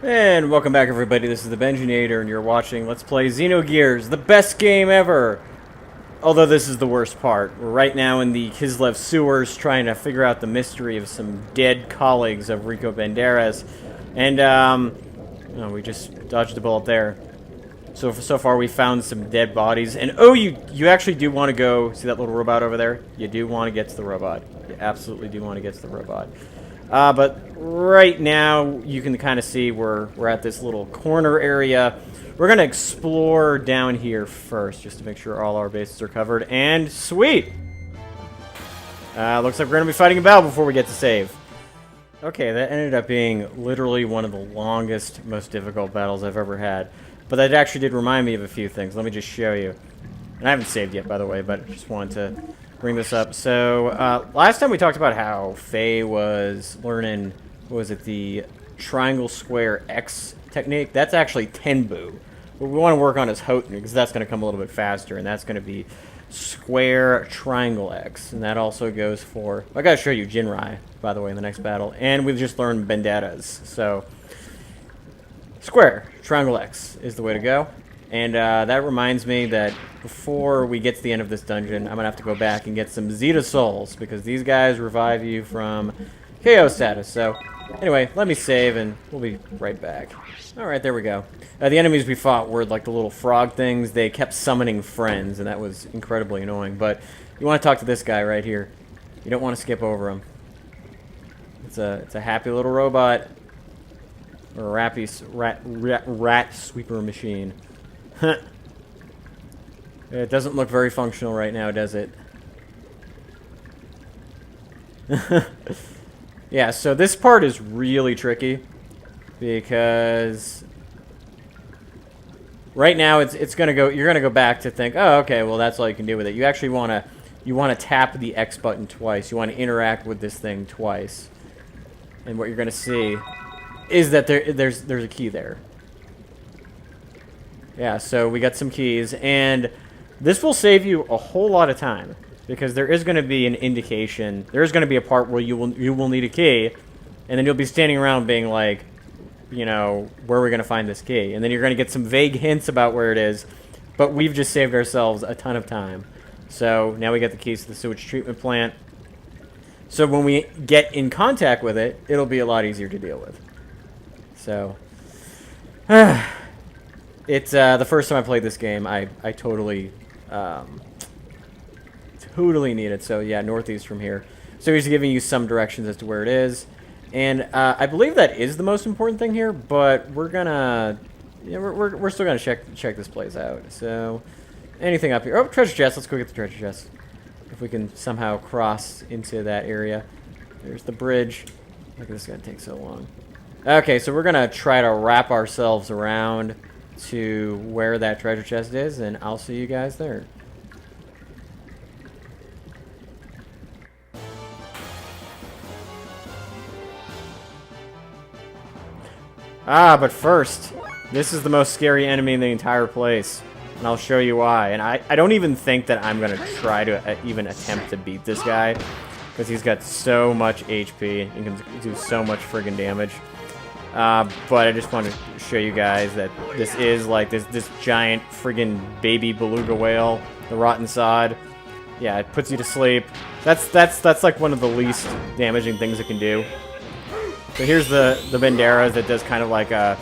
And welcome back, everybody. This is the Benjinator, and you're watching Let's Play Xenogears, the best game ever! Although this is the worst part. We're right now in the Kislev Sewers trying to figure out the mystery of some dead colleagues of Rico Banderas. And, oh, we just dodged a bullet there. So far we found some dead bodies. And, oh, you actually do want to go... See that little robot over there? You do want to get to the robot. You absolutely do want to get to the robot. But right now, you can kind of see we're at this little corner area. We're going to explore down here first, just to make sure all our bases are covered. And sweet! Looks like we're going to be fighting a battle before we get to save. Okay, that ended up being literally one of the longest, most difficult battles I've ever had. But that actually did remind me of a few things. Let me just show you. And I haven't saved yet, by the way, but I just wanted to bring this up. So, last time we talked about how Faye was learning, what was it, the triangle square X technique. That's actually Tenbu. What we want to work on is Houghton, because that's going to come a little bit faster, and that's going to be square triangle X. And that also goes for, I got to show you Jinrai, by the way, in the next battle. And we've just learned Benderas. So, square triangle X is the way to go. And that reminds me that before we get to the end of this dungeon, I'm going to have to go back and get some Zeta Souls, because these guys revive you from KO status. So, anyway, let me save, and we'll be right back. Alright, there we go. The enemies we fought were like the little frog things. They kept summoning friends, and that was incredibly annoying. But you want to talk to this guy right here. You don't want to skip over him. It's a happy little robot. Or a rat sweeper machine. It doesn't look very functional right now, does it? Yeah, so this part is really tricky because right now it's gonna go. You're gonna go back to think, oh, okay, well that's all you can do with it. You actually wanna tap the X button twice. You want to interact with this thing twice, and what you're gonna see is that there's a key there. Yeah, so we got some keys, and this will save you a whole lot of time, because there is going to be an indication. There is going to be a part where you will need a key, and then you'll be standing around being like, you know, where are we going to find this key? And then you're going to get some vague hints about where it is, but we've just saved ourselves a ton of time. So now we get the keys to the sewage treatment plant. So when we get in contact with it, it'll be a lot easier to deal with. So... It's the first time I played this game, I totally need it. So yeah, northeast from here. So he's giving you some directions as to where it is, and I believe that is the most important thing here. But we're gonna, yeah, we're still gonna check this place out. So anything up here? Oh, treasure chest. Let's go get the treasure chest. If we can somehow cross into that area. There's the bridge. Look at this, gonna take so long. Okay, so we're gonna try to wrap ourselves around to where that treasure chest is, and I'll see you guys there. But first, this is the most scary enemy in the entire place, and I'll show you why. And I don't even think that I'm gonna try to even attempt to beat this guy, because he's got so much HP and can do so much friggin' damage. But I just want to show you guys that this is like this giant friggin' baby beluga whale, the rotten sod. Yeah, it puts you to sleep. That's like one of the least damaging things it can do. So here's the Banderas that does kind of like a...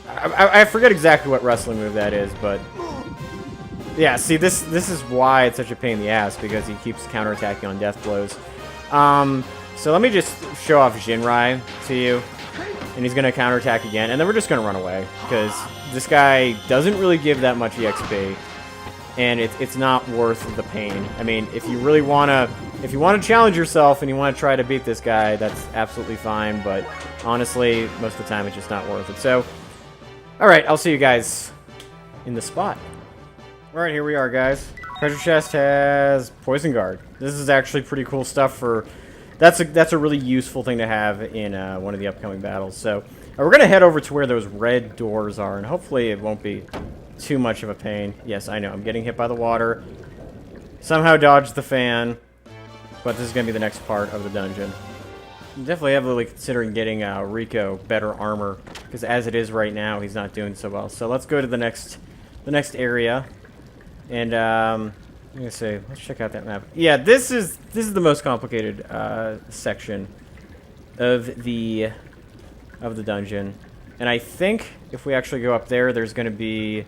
I forget exactly what wrestling move that is, but... Yeah, see, this is why it's such a pain in the ass, because he keeps counterattacking on death blows. So let me just show off Jinrai to you. And he's going to counterattack again, and then we're just going to run away, because this guy doesn't really give that much EXP, and it's not worth the pain. I mean, if you really want to challenge yourself and you want to try to beat this guy, that's absolutely fine, but honestly, most of the time it's just not worth it. So, alright, I'll see you guys in the spot. Alright, here we are, guys. Treasure chest has Poison Guard. This is actually pretty cool stuff for... That's a really useful thing to have in one of the upcoming battles. So we're going to head over to where those red doors are, and hopefully it won't be too much of a pain. Yes, I know, I'm getting hit by the water. Somehow dodged the fan, but this is going to be the next part of the dungeon. I'm definitely heavily considering getting Rico better armor because as it is right now, he's not doing so well. So let's go to the next area, and let me see. Let's check out that map. Yeah, this is the most complicated section of the dungeon, and I think if we actually go up there, there's going to be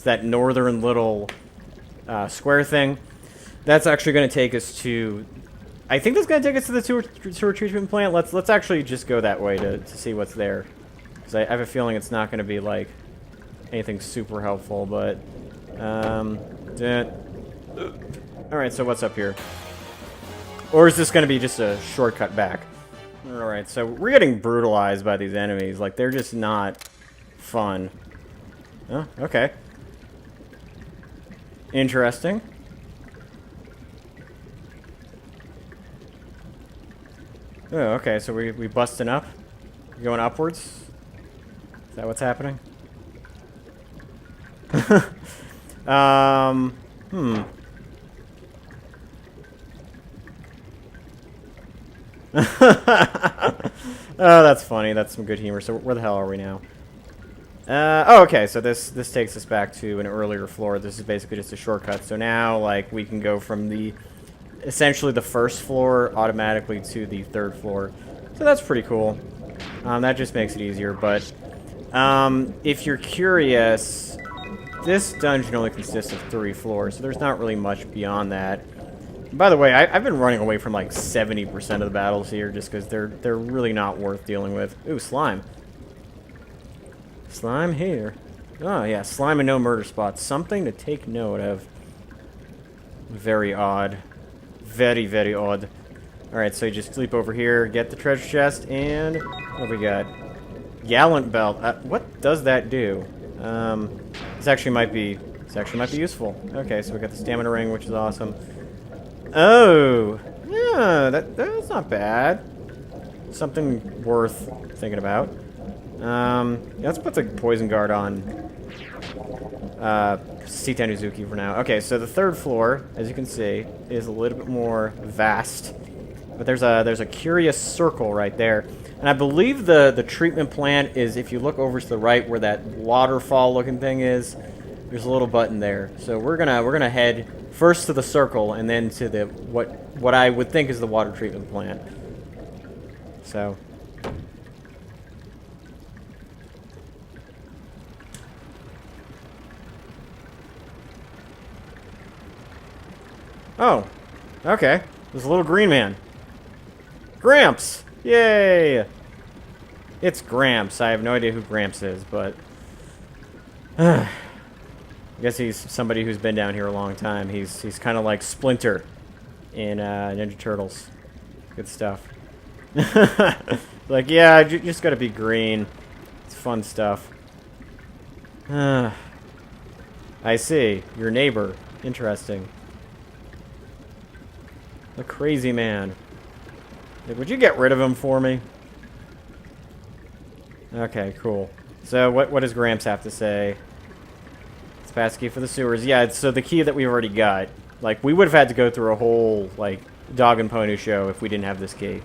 that northern little square thing. That's actually going to take us to. I think that's going to take us to the sewer treatment plant. Let's actually just go that way to see what's there, because I have a feeling it's not going to be like anything super helpful. But all right, so what's up here? Or is this going to be just a shortcut back? All right, so we're getting brutalized by these enemies. Like, they're just not fun. Oh, okay. Interesting. Oh, okay, so we busting up? Going upwards? Is that what's happening? Oh, that's funny. That's some good humor. So where the hell are we now? Oh, okay, so this takes us back to an earlier floor. This is basically just a shortcut. So now, like, we can go from essentially the first floor automatically to the third floor. So that's pretty cool. That just makes it easier. But if you're curious, this dungeon only consists of 3 floors, so there's not really much beyond that. By the way, I've been running away from like 70% of the battles here just because they're really not worth dealing with. Ooh, slime. Slime here. Oh, yeah, slime and no murder spots. Something to take note of. Very odd. Very, very odd. Alright, so you just sleep over here, get the treasure chest, and what have we got? Gallant belt. What does that do? This actually might be useful. Okay, so we got the stamina ring, which is awesome. Oh, yeah, that's not bad. Something worth thinking about. Yeah, let's put the poison guard on Seitan Uzuki for now. Okay, so the third floor, as you can see, is a little bit more vast. But there's a curious circle right there. And I believe the treatment plant is, if you look over to the right where that waterfall looking thing is, there's a little button there. So we're gonna head first to the circle and then to the what I would think is the water treatment plant. So oh, okay. There's a little green man. Gramps! Yay! It's Gramps. I have no idea who Gramps is, but I guess he's somebody who's been down here a long time. He's kind of like Splinter in Ninja Turtles. Good stuff. Like, yeah, you just gotta be green. It's fun stuff. I see. Your neighbor. Interesting. The crazy man. Would you get rid of him for me? Okay, cool. So what does Gramps have to say? It's passkey for the sewers. Yeah, so the key that we've already got. Like, we would have had to go through a whole, like, dog and pony show if we didn't have this key.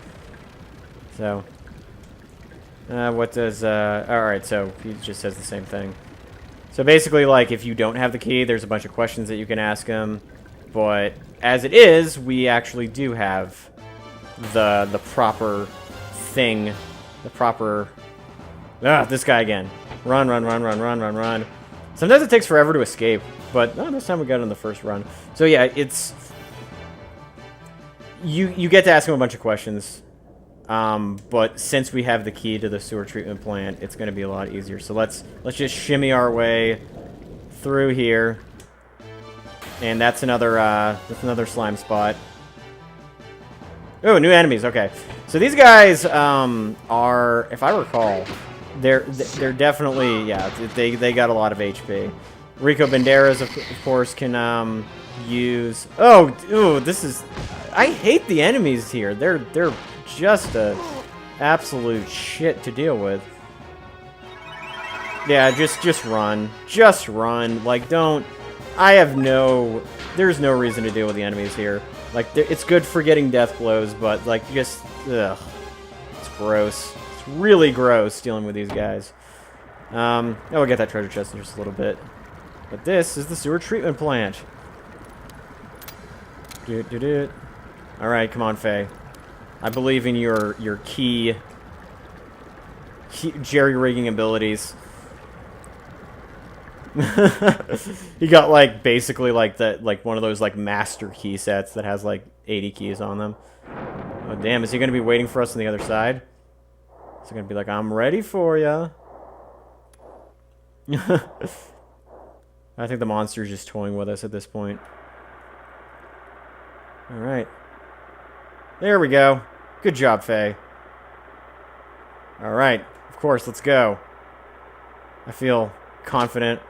So, what does, alright, so he just says the same thing. So basically, like, if you don't have the key, there's a bunch of questions that you can ask him. But as it is, we actually do have the proper thing. The proper... Ah, this guy again. Run, run, run, run, run, run, run. Sometimes it takes forever to escape, but this time we got it on the first run. So yeah, it's... You get to ask him a bunch of questions. But since we have the key to the sewer treatment plant, it's going to be a lot easier. So let's just shimmy our way through here. And that's another slime spot. Oh, new enemies. Okay, so these guys are, if I recall, they're definitely, yeah, they got a lot of HP. Rico Banderas, of course, can use. Oh, ooh, this is. I hate the enemies here. They're just a absolute shit to deal with. Yeah, just run. Just run. Like, don't... I have no... There's no reason to deal with the enemies here. Like, it's good for getting death blows, but, like, just... Ugh. It's gross. It's really gross dealing with these guys. We'll get that treasure chest in just a little bit. But this is the sewer treatment plant. Alright, come on, Faye. I believe in your key jerry-rigging abilities. He got, like, basically, like, one of those, like, master key sets that has, like, 80 keys on them. Oh, damn, is he gonna be waiting for us on the other side? Is he gonna be like, I'm ready for ya? I think the monster's just toying with us at this point. Alright. There we go. Good job, Faye. Alright, of course, let's go. I feel confident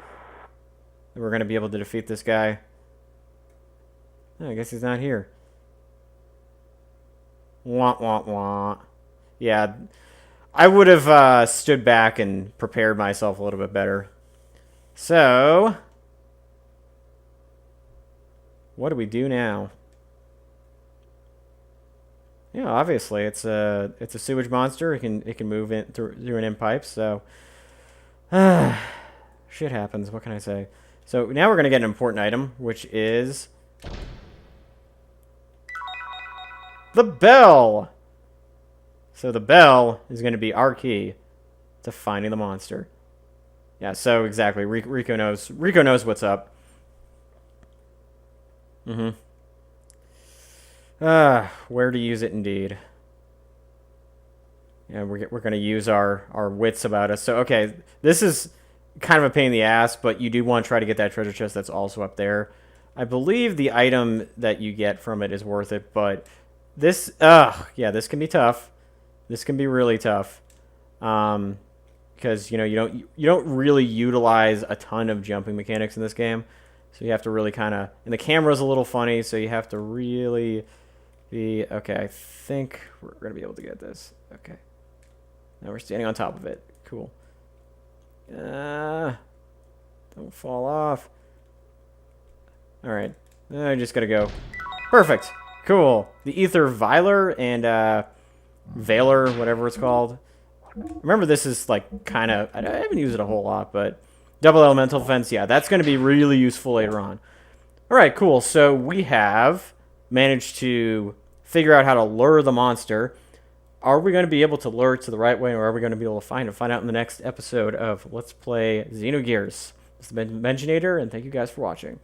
that we're going to be able to defeat this guy. Oh, I guess he's not here. Wah, wah, wah. Yeah, I would have stood back and prepared myself a little bit better. So, what do we do now? Yeah, obviously it's a sewage monster. It can move in through an end pipe. So, shit happens. What can I say? So now we're gonna get an important item, which is the bell. So the bell is gonna be our key to finding the monster. Yeah. So exactly, Rico knows. Rico knows what's up. Mm-hmm. Where to use it indeed. Yeah, we're going to use our wits about us. So, okay, this is kind of a pain in the ass, but you do want to try to get that treasure chest that's also up there. I believe the item that you get from it is worth it, but this, yeah, this can be tough. This can be really tough. Because, you know, you don't really utilize a ton of jumping mechanics in this game. So you have to really kind of, and the camera's a little funny, so you have to really okay, I think we're going to be able to get this. Okay. Now we're standing on top of it. Cool. Don't fall off. Alright. I just got to go. Perfect. Cool. The Ether Viler and Veiler, whatever it's called. Remember, this is like kind of, I haven't used it a whole lot, but double elemental defense, yeah, that's going to be really useful later on. Alright, cool. So we have managed to figure out how to lure the monster. Are we going to be able to lure it to the right way, or are we going to be able to find it? Find out in the next episode of Let's Play Xenogears. This has been Benjinator, and thank you guys for watching.